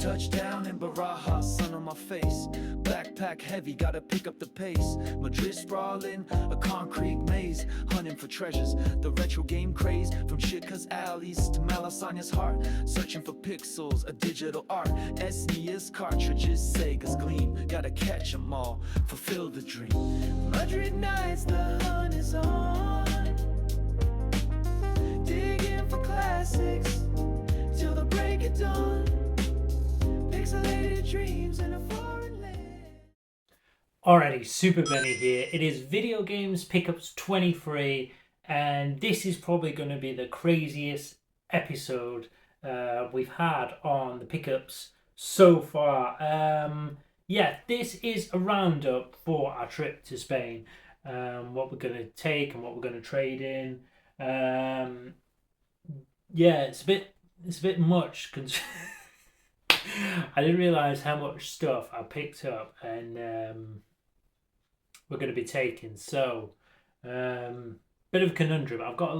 Touchdown in Baraja, sun on my face. Backpack heavy, gotta pick up the pace. Madrid sprawling, a concrete maze. Hunting for treasures, the retro game craze. From Chica's alleys to Malasanya's heart. Searching for pixels, a digital art. SNES cartridges, Sega's gleam. Gotta catch 'em all, fulfill the dream. Madrid nights, the hunt is on. Digging for classics till the break of dawn. Pixelated dreams in a foreign land. Alrighty, Super Benny here. It is Video Games Pickups 23, and this is probably going to be the craziest episode we've had on the pickups so far. Yeah, this is a roundup for our trip to Spain. What we're going to take and what we're going to trade in. Yeah, it's a bit much. I didn't realise how much stuff I picked up and we're going to be taking. So, bit of a conundrum. I've got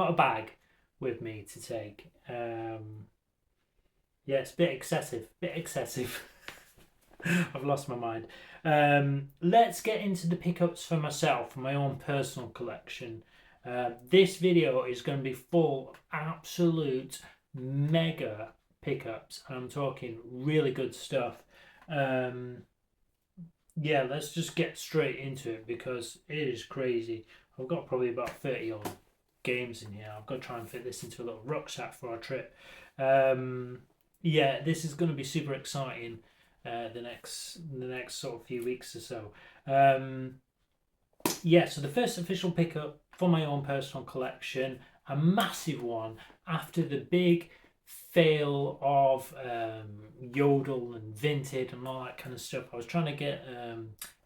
a bag with me to take. Yeah, it's a bit excessive. I've lost my mind. Let's get into the pickups for myself, for my own personal collection. This video is going to be full of absolute mega pickups, and I'm talking really good stuff. Yeah, let's just get straight into it because it is crazy. I've got probably about 30 odd games in here. I've got to try and fit this into a little rucksack for our trip. Yeah, this is going to be super exciting. The next sort of few weeks or so. Yeah, so the first official pickup for my own personal collection, a massive one after the big fail of Yodel and Vinted and all that kind of stuff. I was trying to get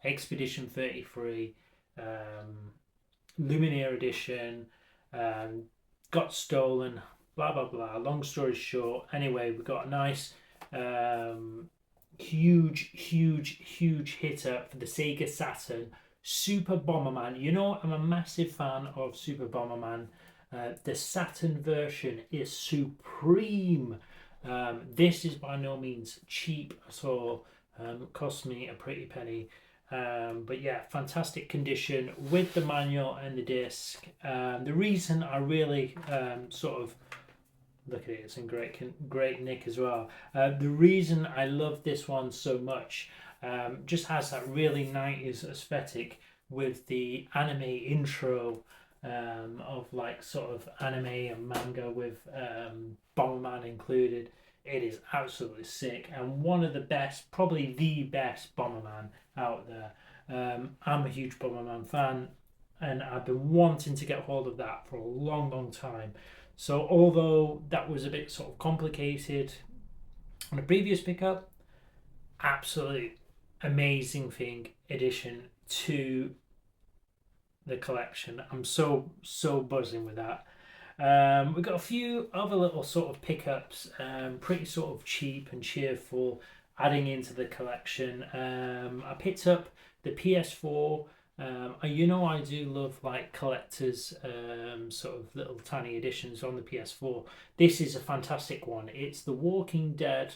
Expedition 33, Luminaire Edition, got stolen, blah blah blah. Long story short, anyway, we got a nice huge hitter for the Sega Saturn, Super Bomberman. You know, I'm a massive fan of Super Bomberman. The Saturn version is supreme. This is by no means cheap at all. It cost me a pretty penny. But yeah, fantastic condition with the manual and the disc. The reason I really sort of look at it, it's in great nick as well. The reason I love this one so much, just has that really 90s aesthetic with the anime intro of like sort of anime and manga with Bomberman included. It is absolutely sick and one of the best, probably the best Bomberman out there. I'm a huge Bomberman fan and I've been wanting to get hold of that for a long time. So although that was a bit sort of complicated on a previous pickup, absolute amazing thing, addition to the collection. I'm so buzzing with that. We've got a few other little sort of pickups, pretty sort of cheap and cheerful, adding into the collection. I picked up the PS4. You know, I do love like collectors sort of little tiny editions on the PS4. This is a fantastic one. It's the Walking Dead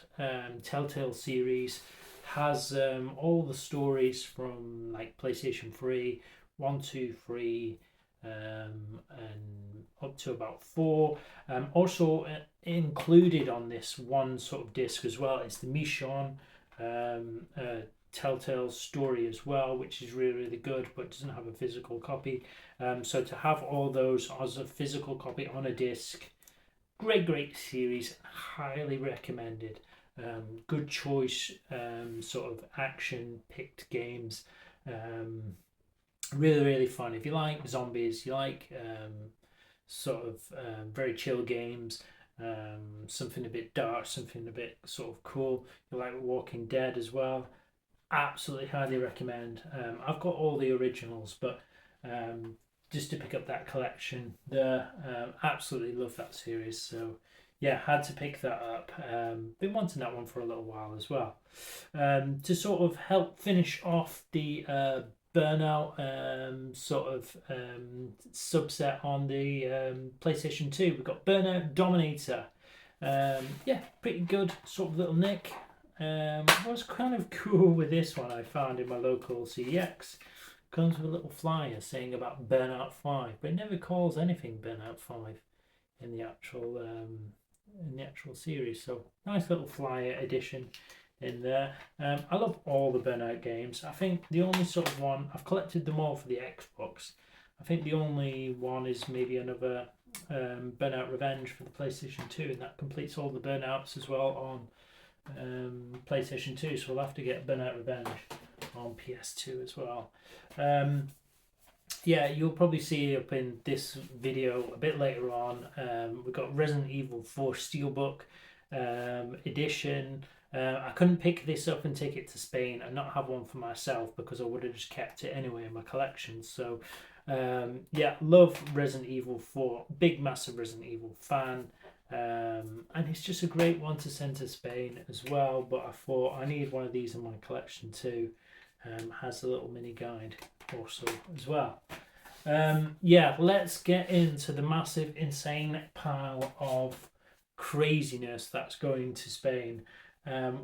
Telltale series. Has all the stories from like PlayStation 3, 1, 2, 3, and up to about 4. Also included on this one sort of disc as well is the Michonne Telltale story as well, which is really good but doesn't have a physical copy. So to have all those as a physical copy on a disc, great series, highly recommended. Good choice, sort of action picked games. Really fun. If you like zombies, you like sort of very chill games, something a bit dark, something a bit sort of cool, you like Walking Dead as well, absolutely highly recommend. I've got all the originals, but just to pick up that collection there, absolutely love that series. So yeah, had to pick that up. Been wanting that one for a little while as well. To sort of help finish off the Burnout sort of subset on the PlayStation 2, we've got Burnout Dominator. Yeah, pretty good sort of little nick. What's kind of cool with this one I found in my local CEX, comes with a little flyer saying about Burnout 5, but it never calls anything Burnout 5 in the actual series. So nice little flyer edition in there. I love all the Burnout games. I think the only sort of one, I've collected them all for the Xbox. I think the only one is maybe another Burnout Revenge for the PlayStation 2, and that completes all the Burnouts as well on PlayStation 2. So we'll have to get Burnout Revenge on PS2 as well. Yeah, you'll probably see up in this video a bit later on. We've got Resident Evil 4 Steelbook edition. I couldn't pick this up and take it to Spain and not have one for myself because I would have just kept it anyway in my collection. So yeah, love Resident Evil 4, big massive Resident Evil fan, and it's just a great one to send to Spain as well. But I thought I need one of these in my collection too. Has a little mini guide also as well. Yeah, let's get into the massive insane pile of craziness that's going to Spain.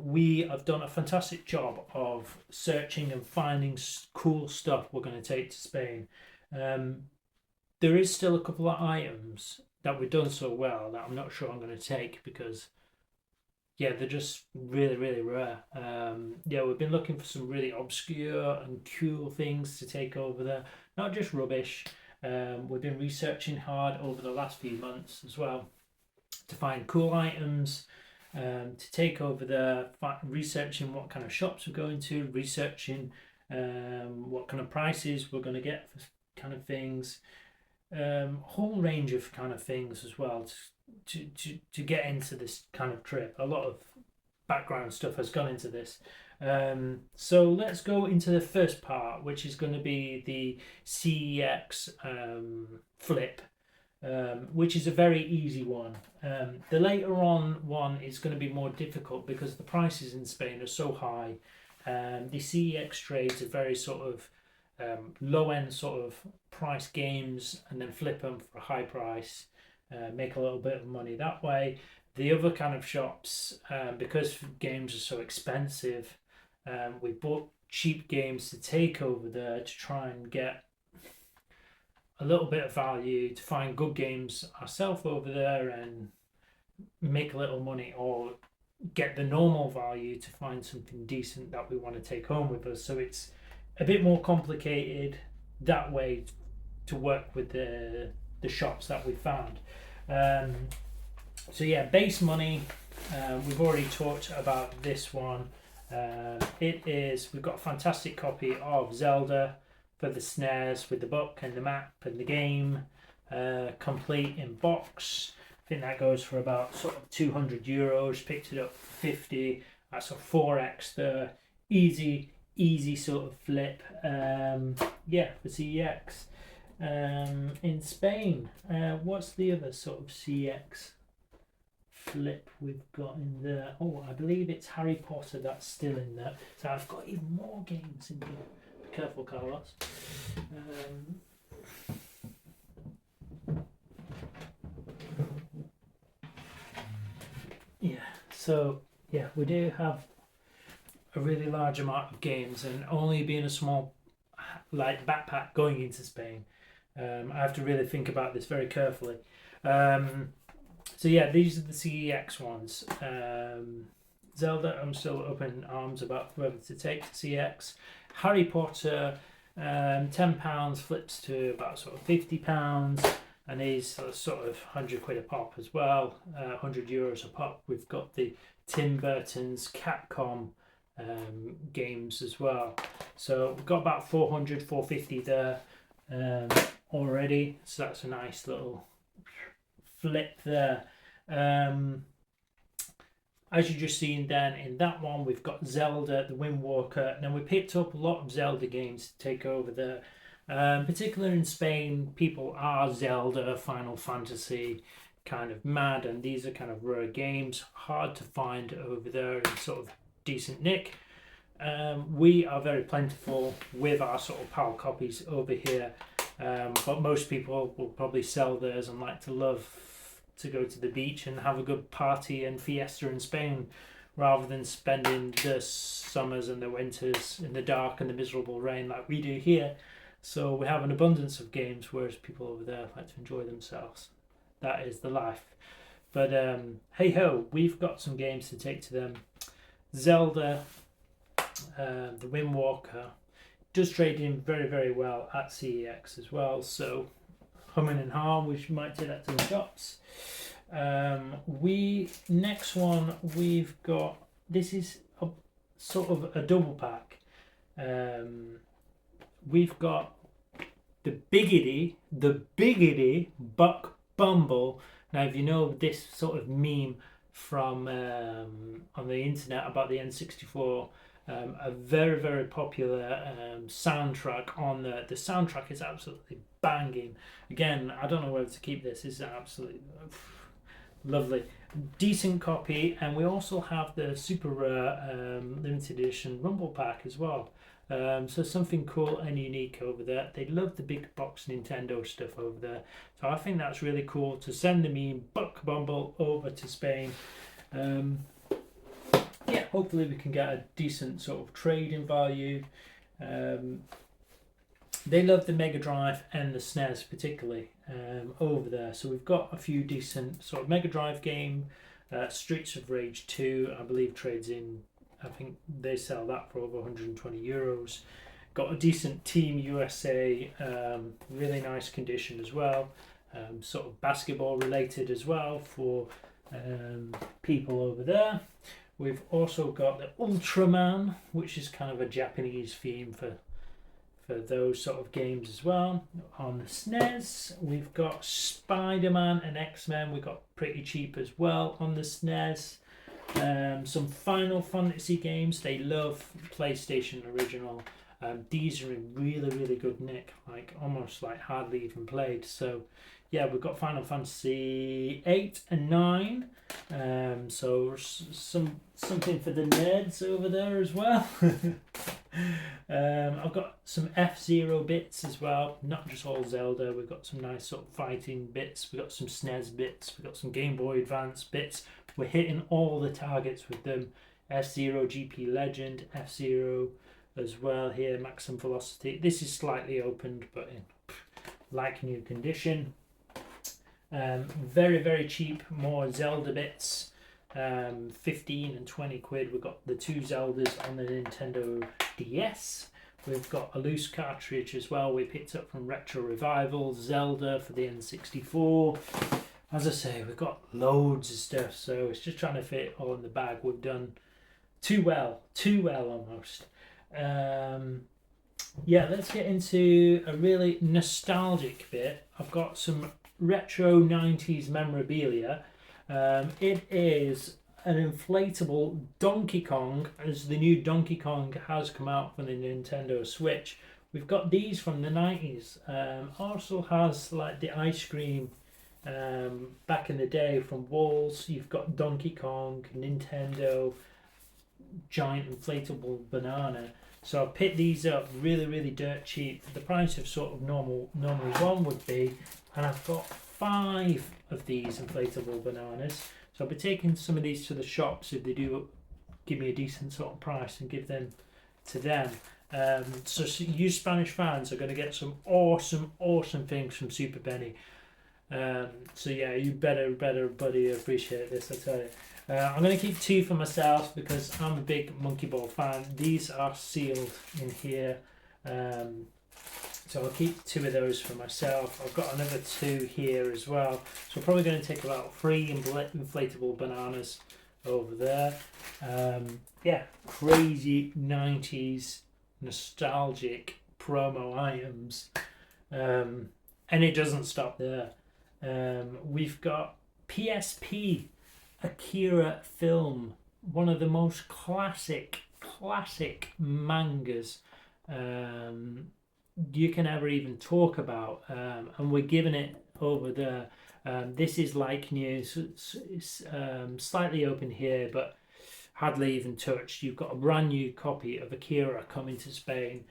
We have done a fantastic job of searching and finding cool stuff we're going to take to Spain. There is still a couple of items that we've done so well that I'm not sure I'm going to take because, yeah, they're just really, really rare. Yeah, we've been looking for some really obscure and cool things to take over there, not just rubbish. We've been researching hard over the last few months as well to find cool items to take over there, researching what kind of shops we're going to, researching what kind of prices we're going to get for kind of things, whole range of kind of things as well to get into this kind of trip. A lot of background stuff has gone into this. So let's go into the first part, which is going to be the CEX flip, which is a very easy one. The later on one is going to be more difficult because the prices in Spain are so high. The CEX trades are very sort of low end sort of price games and then flip them for a high price, make a little bit of money that way. The other kind of shops, because games are so expensive, we bought cheap games to take over there to try and get a little bit of value, to find good games ourselves over there and make a little money, or get the normal value to find something decent that we want to take home with us. So it's a bit more complicated that way to work with the shops that we found. So yeah, base money, we've already talked about this one. We've got a fantastic copy of Zelda for the SNES with the book and the map and the game, complete in box. I think that goes for about sort of €200. Picked it up for 50. That's a 4x there. Easy sort of flip. Yeah, for CEX. In Spain, what's the other sort of CEX flip we've got in there? Oh, I believe it's Harry Potter that's still in there. So I've got even more games in here. Be careful, Carlos. Yeah, so yeah, we do have a really large amount of games, and only being a small like backpack going into Spain, I have to really think about this very carefully. So yeah, these are the CEX ones. Zelda, I'm still open arms about whether to take to CEX. Harry Potter, £10 flips to about sort of £50, and these are sort of £100 a pop as well, €100 a pop. We've got the Tim Burton's Capcom games as well. So we've got about 400, 450 there already. So that's a nice little flip there. As you just seen then in that one, we've got Zelda, the Wind Walker. Now we picked up a lot of Zelda games to take over there. Particularly in Spain, people are Zelda, Final Fantasy kind of mad, and these are kind of rare games, hard to find over there in sort of decent nick. We are very plentiful with our sort of PAL copies over here, but most people will probably sell theirs and like to love to go to the beach and have a good party and fiesta in Spain, rather than spending the summers and the winters in the dark and the miserable rain like we do here. So we have an abundance of games, whereas people over there like to enjoy themselves. That is the life. But hey ho, we've got some games to take to them. Zelda, the Wind Walker, does trade in very, very well at CEX as well. So humming and harm, we might take that to the shops. Next one we've got, this is a sort of a double pack. We've got the biggity Buck Bumble. Now, if you know this sort of meme from on the internet about the N64, a very, very popular soundtrack on the soundtrack is absolutely banging. Again, I don't know whether to keep this. This is absolutely lovely. Decent copy, and we also have the super rare limited edition Rumble Pack as well. So something cool and unique over there. They love the big box Nintendo stuff over there. So I think that's really cool to send the meme Buck Bumble over to Spain. Yeah, hopefully we can get a decent sort of trading value. They love the Mega Drive and the SNES particularly over there. So we've got a few decent sort of Mega Drive game. Streets of Rage 2, I believe, trades in. I think they sell that for over 120 euros. Got a decent Team USA, really nice condition as well. Sort of basketball related as well for people over there. We've also got the Ultraman, which is kind of a Japanese theme for those sort of games as well. On the SNES, we've got Spider-Man and X-Men. We got pretty cheap as well on the SNES. Some Final Fantasy games. They love PlayStation original. These are in really, really good nick, like almost like hardly even played. So yeah, we've got Final Fantasy 8 and 9. So something for the nerds over there as well. I've got some F-Zero bits as well, not just all Zelda. We've got some nice sort of fighting bits. We've got some SNES bits. We've got some Game Boy Advance bits. We're hitting all the targets with them. F-Zero GP Legend, F-Zero as well here, Maximum Velocity. This is slightly opened, but in like new condition. Very, very cheap, more Zelda bits. 15 and 20 quid. We've got the two Zeldas on the Nintendo DS. We've got a loose cartridge as well we picked up from Retro Revival, Zelda for the N64. As I say, we've got loads of stuff, so it's just trying to fit it all in the bag. We've done too well almost. Yeah, let's get into a really nostalgic bit. I've got some retro 90s memorabilia. It is an inflatable Donkey Kong, as the new Donkey Kong has come out for the Nintendo Switch. We've got these from the 90s. Also has like the ice cream back in the day from Walls. You've got Donkey Kong, Nintendo, giant inflatable banana. So I picked these up really, really dirt cheap for the price of sort of normally one would be, and I've got 5 of these inflatable bananas. So I'll be taking some of these to the shops if they do give me a decent sort of price and give them to them. So you Spanish fans are going to get some awesome things from Super Penny. So yeah, you better buddy appreciate this, I tell you. I'm going to keep 2 for myself because I'm a big Monkey Ball fan. These are sealed in here. So I'll keep 2 of those for myself. I've got another 2 here as well. So I'm probably going to take about 3 inflatable bananas over there. Yeah, crazy 90s nostalgic promo items. And it doesn't stop there. We've got PSP Akira film, one of the most classic mangas you can ever even talk about, and we're giving it over there. This is like new, so it's slightly open here, but hardly even touched. You've got a brand new copy of Akira coming to Spain.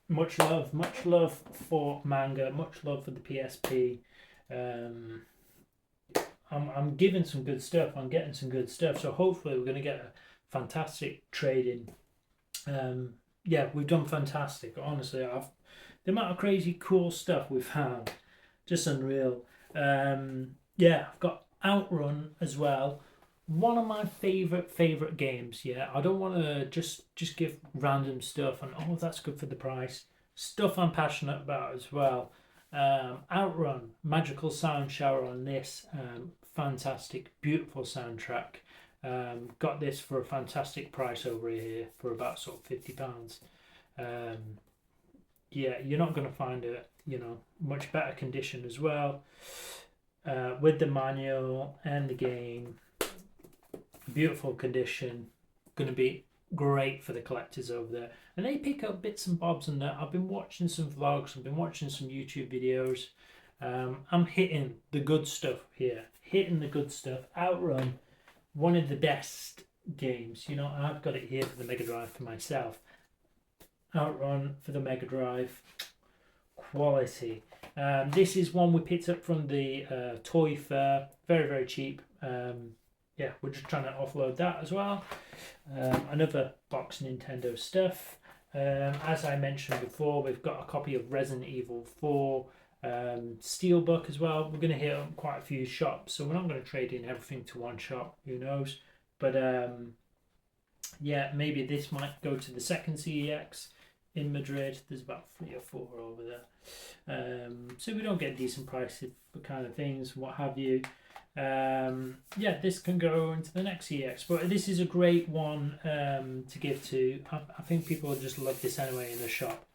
Much love for manga, much love for the PSP. I'm giving some good stuff. I'm getting some good stuff. So hopefully we're going to get a fantastic trade in. Yeah, we've done fantastic. Honestly, the amount of crazy cool stuff we've had, just unreal. Yeah, I've got Outrun as well. One of my favorite games. Yeah, I don't want to just give random stuff and oh that's good for the price. Stuff I'm passionate about as well. Outrun, magical sound shower on this. Fantastic, beautiful soundtrack. Got this for a fantastic price over here for about sort of £50. Yeah, you're not going to find it, much better condition as well. With the manual and the game, beautiful condition, going to be great for the collectors over there. And they pick up bits and bobs and that. I've been watching some vlogs, I've been watching some YouTube videos. I'm hitting the good stuff here, hitting the good stuff. Outrun, one of the best games. I've got it here for the Mega Drive for myself. Outrun for the Mega Drive, quality. This is one we picked up from the toy fair, very cheap. Yeah, we're just trying to offload that as well. Another box Nintendo stuff. As I mentioned before, we've got a copy of Resident Evil 4 Steelbook as well. We're going to hit up quite a few shops, so we're not going to trade in everything to one shop, who knows. But yeah, maybe this might go to the second CEX in Madrid. There's about 3 or 4 over there. So we don't get decent prices for kind of things, what have you. Yeah, this can go into the next CEX, but this is a great one to give to. I think people will just love this anyway in the shop.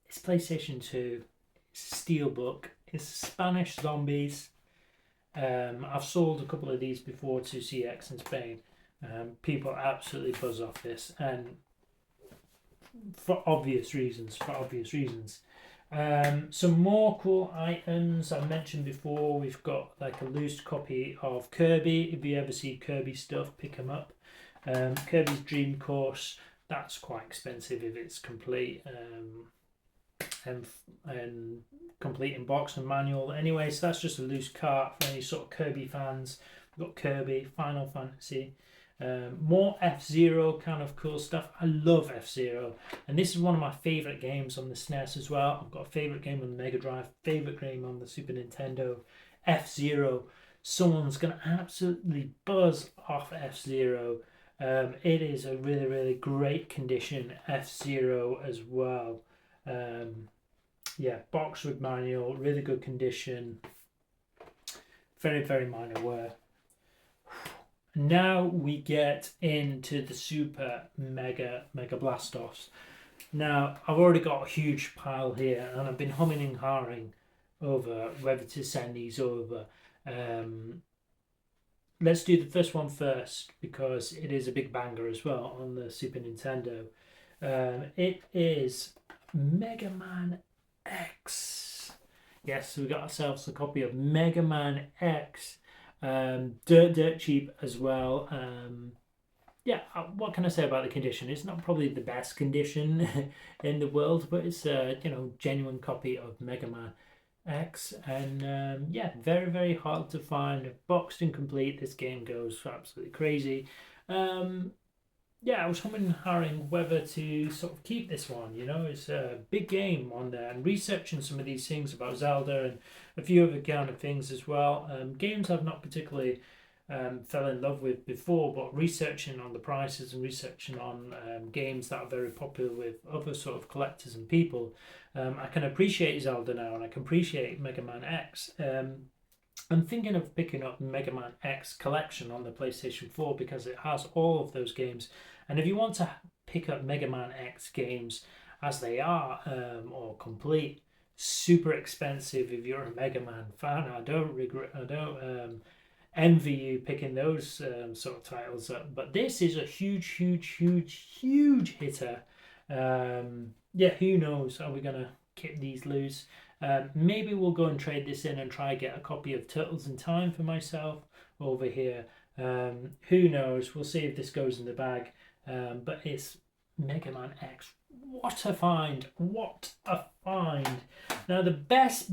It's PlayStation 2, it's Steelbook, it's Spanish Zombies. I've sold a couple of these before to CX in Spain. People absolutely buzz off this, and for obvious reasons. Some more cool items I mentioned before. We've got like a loose copy of Kirby. If you ever see Kirby stuff, pick them up. Kirby's Dream Course, that's quite expensive if it's complete and complete in box and manual. Anyway, so that's just a loose cart for any sort of Kirby fans. We've got Kirby, Final Fantasy. More F-Zero kind of cool stuff. I love F-Zero, and this is one of my favourite games on the SNES as well. I've got a favourite game on the Mega Drive, favourite game on the Super Nintendo. F-Zero, someone's going to absolutely buzz off F-Zero. It is a really great condition, F-Zero as well. Yeah, box with manual, really good condition, very minor wear. Now we get into the Super Mega Blastos. Now I've already got a huge pile here, and I've been humming and hawing over whether to send these over. Let's do the first one first because it is a big banger as well on the Super Nintendo. It is Mega Man X. Yes, we got ourselves a copy of Mega Man X. Dirt cheap as well. Yeah, what can I say about the condition? It's not probably the best condition in the world, but it's a genuine copy of Mega Man X, and yeah, very hard to find. Boxed and complete, this game goes absolutely crazy. Yeah, I was humming and hawing whether to sort of keep this one. It's a big game on there, and researching some of these things about Zelda and a few other kind of things as well. Games I've not particularly fell in love with before, but researching on the prices and researching on games that are very popular with other sort of collectors and people, I can appreciate Zelda now, and I can appreciate Mega Man X. I'm thinking of picking up Mega Man X Collection on the PlayStation 4 because it has all of those games. And if you want to pick up Mega Man X games as they are, or complete, super expensive if you're a Mega Man fan. I don't envy you picking those sort of titles up. But this is a huge hitter. Yeah, who knows? Are we going to kick these loose? Maybe we'll go and trade this in and try get a copy of Turtles in Time for myself over here. Who knows? We'll see if this goes in the bag. But it's Mega Man X. What a find! What a find! Now the best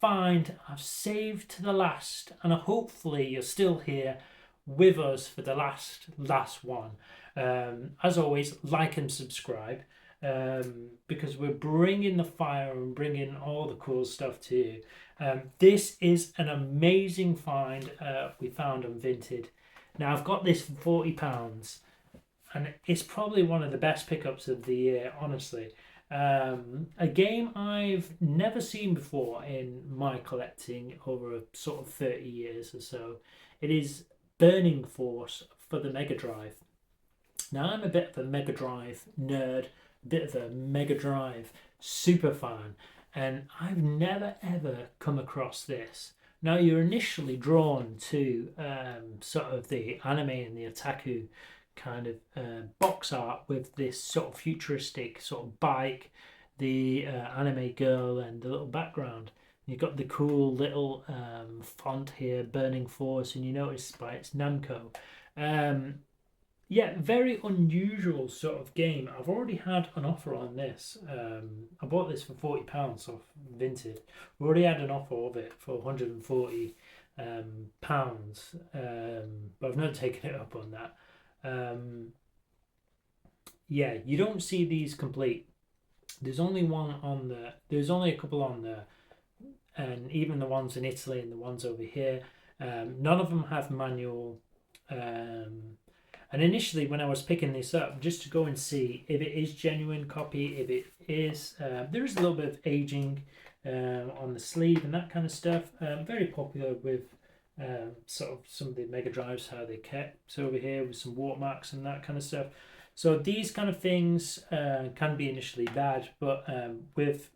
find I've saved to the last, and hopefully you're still here with us for the last one. As always, like and subscribe, because we're bringing the fire and bringing all the cool stuff to you. This is an amazing find we found on Vinted. Now I've got this for £40, and it's probably one of the best pickups of the year, honestly. A game I've never seen before in my collecting over a sort of 30 years or so. It is Burning Force for the Mega Drive. Now I'm a bit of a Mega Drive nerd, a bit of a Mega Drive super fan, and I've never ever come across this. Now you're initially drawn to sort of the anime and the otaku kind of box art with this sort of futuristic sort of bike, the anime girl, and the little background. You've got the cool little font here, Burning Force, and you notice by its Namco. Yeah, very unusual sort of game. I've already had an offer on this. I bought this for £40 off Vinted. We already had an offer of it for £140, but I've not taken it up on that. Yeah, you don't see these complete. There's only one on there. There's only a couple on there, and even the ones in Italy and the ones over here, none of them have manual. And initially, when I was picking this up, just to go and see if it is genuine copy, if it is, there is a little bit of aging on the sleeve and that kind of stuff. Very popular with sort of some of the Mega Drives, how they kept. So over here with some watermarks and that kind of stuff. So these kind of things can be initially bad, but with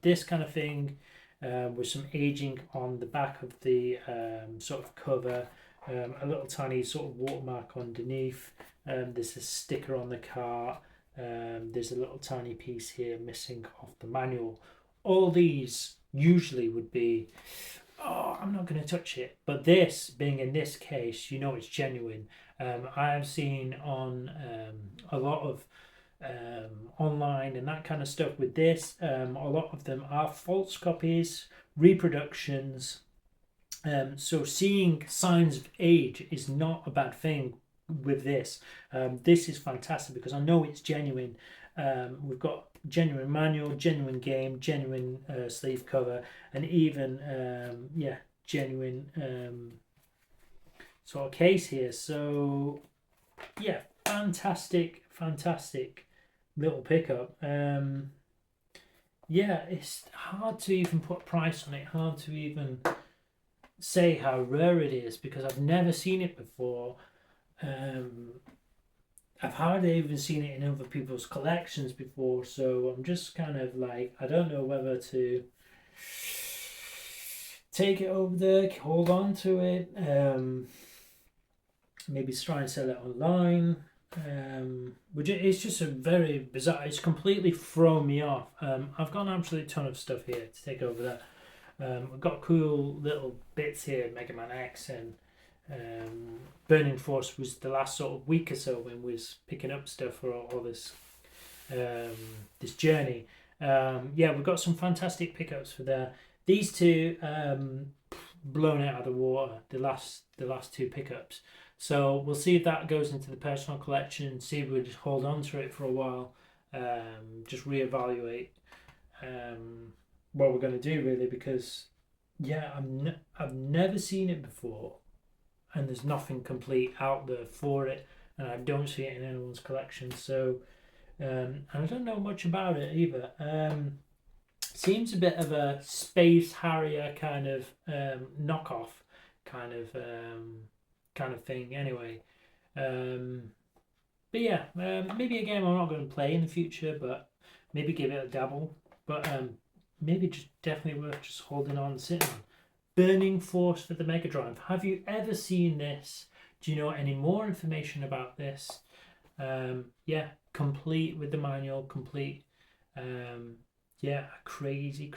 this kind of thing, with some aging on the back of the sort of cover, a little tiny sort of watermark underneath. There's a sticker on the car. There's a little tiny piece here missing off the manual. All these usually would be, oh, I'm not going to touch it. But this, being in this case, you know it's genuine. I have seen on a lot of online and that kind of stuff with this. A lot of them are false copies, reproductions. So seeing signs of age is not a bad thing with this. This is fantastic because I know it's genuine. We've got genuine manual, genuine game, genuine sleeve cover, and even genuine sort of case here. So yeah, fantastic little pickup. Yeah, it's hard to even put a price on it, hard to even say how rare it is because I've never seen it before. I've hardly even seen it in other people's collections before, so I'm just kind of like, I don't know whether to take it over there, hold on to it, maybe try and sell it online. Which it's just a very bizarre, it's completely thrown me off. I've got an absolute ton of stuff here to take over there. We've got cool little bits here, Mega Man X, and Burning Force was the last sort of week or so when we was picking up stuff for all this this journey. Yeah, we've got some fantastic pickups for there. These two blown out of the water, the last two pickups. So we'll see if that goes into the personal collection, see if we just hold on to it for a while, just reevaluate what we're going to do really, because yeah, I've never seen it before, and there's nothing complete out there for it, and I don't see it in anyone's collection. So and I don't know much about it either. Seems a bit of a Space Harrier kind of knockoff kind of thing anyway. But yeah, maybe a game I'm not going to play in the future, but maybe give it a dabble. But maybe just definitely worth just holding on and sitting on. Burning Force for the Mega Drive. Have you ever seen this? Do you know any more information about this? Yeah, complete with the manual, complete. Yeah, a crazy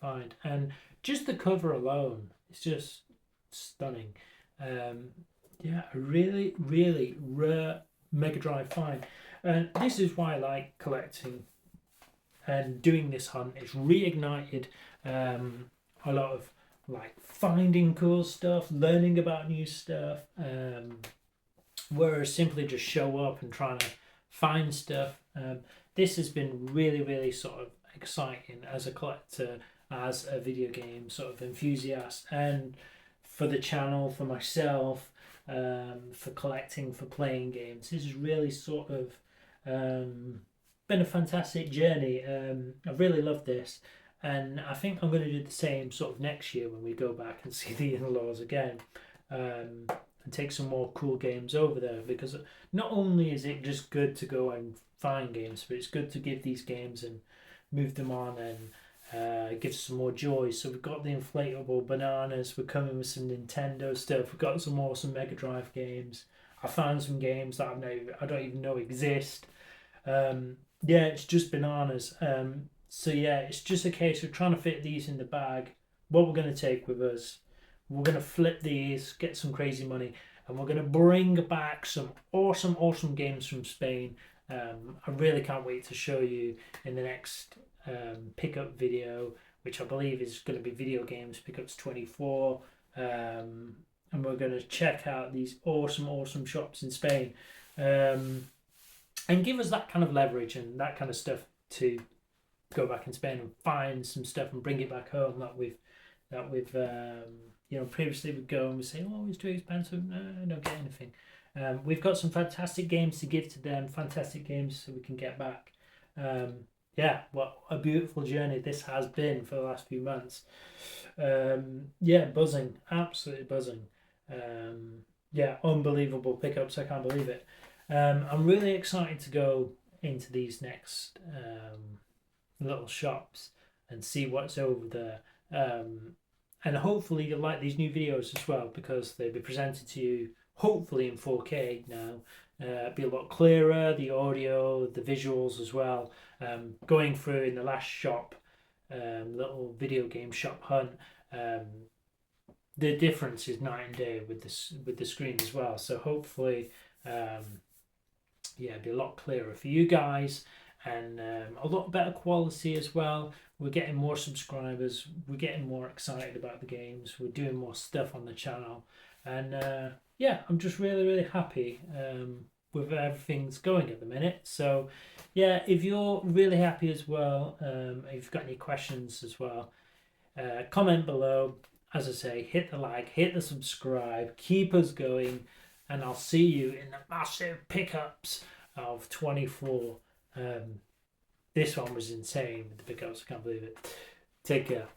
find. And just the cover alone, it's just stunning. Yeah, a really rare Mega Drive find. And this is why I like collecting and doing this hunt. It's reignited a lot of like finding cool stuff, learning about new stuff, whereas simply just show up and trying to find stuff. This has been really, really sort of exciting as a collector, as a video game sort of enthusiast, and for the channel, for myself, for collecting, for playing games. This has really sort of been a fantastic journey. I've really loved this, and I think I'm going to do the same sort of next year when we go back and see the in-laws again, and take some more cool games over there, because not only is it just good to go and find games, but it's good to give these games and move them on and give some more joy. So we've got the inflatable bananas, we're coming with some Nintendo stuff, we've got some awesome Mega Drive games. I found some games that I don't even know exist. Yeah, it's just bananas. So yeah, it's just a case of trying to fit these in the bag. What we're going to take with us, we're going to flip these, get some crazy money, and we're going to bring back some awesome games from Spain. I really can't wait to show you in the next pickup video, which I believe is going to be Video Games Pickups 24. And we're going to check out these awesome shops in Spain, and give us that kind of leverage and that kind of stuff to go back in Spain and find some stuff and bring it back home that we've previously we'd go and we say, oh, it's too expensive, no, I don't get anything. We've got some fantastic games to give to them, fantastic games so we can get back. Yeah, what a beautiful journey this has been for the last few months. Yeah, buzzing, absolutely buzzing. Yeah, unbelievable pickups, I can't believe it. I'm really excited to go into these next little shops and see what's over there. And hopefully you'll like these new videos as well, because they'll be presented to you hopefully in 4K now. Be a lot clearer, the audio, the visuals as well. Going through in the last shop, little video game shop hunt, the difference is night and day with the screen as well. So hopefully, yeah, be a lot clearer for you guys, and a lot better quality as well. We're getting more subscribers, we're getting more excited about the games, we're doing more stuff on the channel, and yeah, I'm just really happy with everything's going at the minute. So yeah, if you're really happy as well, if you've got any questions as well, comment below. As I say, hit the like, hit the subscribe, keep us going, and I'll see you in the massive pickups of 24. This one was insane with the pickups, I can't believe it. Take care.